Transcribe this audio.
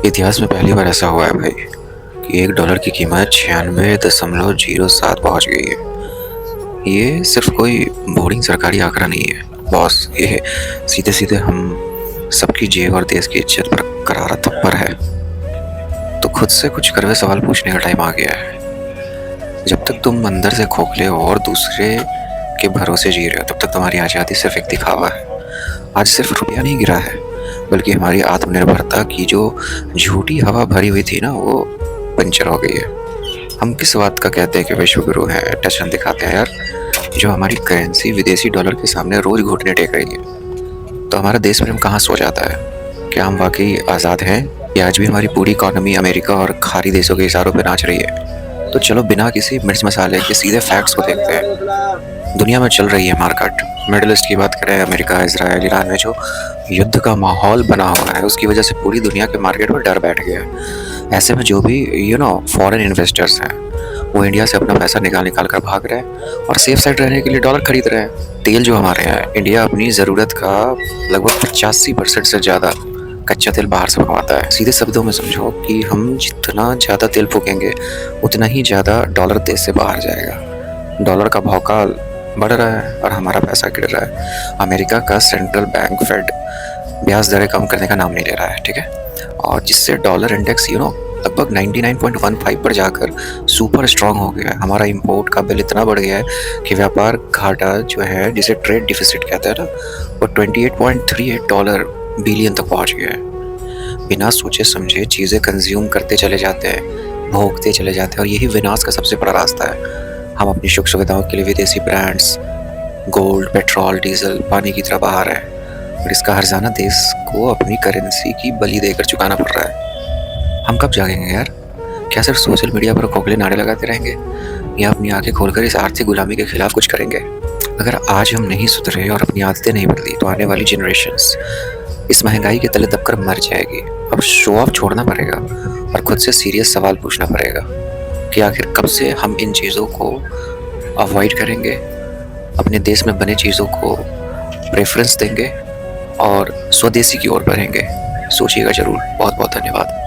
इतिहास में पहली बार ऐसा हुआ है भाई कि $1 की कीमत 96.07 पहुंच गई है। ये सिर्फ कोई बोरिंग सरकारी आंकड़ा नहीं है बॉस, ये सीधे सीधे हम सबकी जेब और देश की इज्जत पर करारा थप्पड़ है। तो खुद से कुछ कड़वे सवाल पूछने का टाइम आ गया है। जब तक तुम अंदर से खोखले हो और दूसरे के भरोसे जी रहे हो, तब तक तुम्हारी आज़ादी सिर्फ एक दिखावा है। आज सिर्फ रुपया नहीं गिरा है, बल्कि हमारी आत्मनिर्भरता की जो झूठी हवा भरी हुई थी ना, वो पंचर हो गई है। हम किस बात का कहते हैं कि विश्व गुरु है, टचन दिखाते हैं यार, जो हमारी करेंसी विदेशी डॉलर के सामने रोज घुटने टेक रही है। तो हमारा देश प्रेम कहाँ सो जाता है? क्या हम वाकई आज़ाद हैं या आज भी हमारी पूरी इकोनॉमी अमेरिका और खाड़ी देशों के इशारों पर नाच रही है? तो चलो बिना किसी मिर्च मसाले के सीधे फैक्ट्स को देखते हैं। दुनिया में चल रही है मारकाट। मिडिल ईस्ट की बात करें, अमेरिका, इजराइल, ईरान में जो युद्ध का माहौल बना हुआ है, उसकी वजह से पूरी दुनिया के मार्केट में डर बैठ गया है। ऐसे में जो भी फॉरेन इन्वेस्टर्स हैं, वो इंडिया से अपना पैसा निकाल निकाल कर भाग रहे हैं और सेफ साइड रहने के लिए डॉलर खरीद रहे हैं। तेल जो हमारे यहाँ, इंडिया अपनी ज़रूरत का लगभग 85% से ज़्यादा कच्चा तेल बाहर से मंगवाता है। सीधे शब्दों में समझो कि हम जितना ज़्यादा तेल फूकेंगे, उतना ही ज़्यादा डॉलर देश से बाहर जाएगा। डॉलर का भौकाल बढ़ रहा है और हमारा पैसा गिर रहा है। अमेरिका का सेंट्रल बैंक फेड ब्याज दरें कम करने का नाम नहीं ले रहा है, ठीक है, और जिससे डॉलर इंडेक्स लगभग 99.15 पर जाकर सुपर स्ट्रांग हो गया है। हमारा इंपोर्ट का बिल इतना बढ़ गया है कि व्यापार घाटा जो है, जिसे ट्रेड डिफिसिट कहते हैं ना, वो $28.38 बिलियन तक पहुंच गया है। बिना सोचे समझे चीज़ें कंज्यूम करते चले जाते हैं, भोगते चले जाते हैं, और यही विनाश का सबसे बड़ा रास्ता है। हम अपनी सुख सुविधाओं के लिए विदेशी ब्रांड्स, गोल्ड, पेट्रोल, डीजल, पानी की तरह बहा रहे हैं, और इसका हर्जाना देश को अपनी करेंसी की बलि देकर चुकाना पड़ रहा है। हम कब जागेंगे यार? क्या सिर्फ सोशल मीडिया पर खोखले नारे लगाते रहेंगे, या अपनी आंखें खोलकर इस आर्थिक गुलामी के खिलाफ कुछ करेंगे? अगर आज हम नहीं सुधरे और अपनी आदतें नहीं बदली, तो आने वाली जनरेशन्स इस महंगाई के तले दबकर मर जाएगी। अब शो ऑफ छोड़ना पड़ेगा और खुद से सीरियस सवाल पूछना पड़ेगा कि आखिर कब से हम इन चीज़ों को अवॉइड करेंगे, अपने देश में बने चीज़ों को प्रेफरेंस देंगे और स्वदेशी की ओर बढ़ेंगे। सोचिएगा ज़रूर। बहुत बहुत धन्यवाद।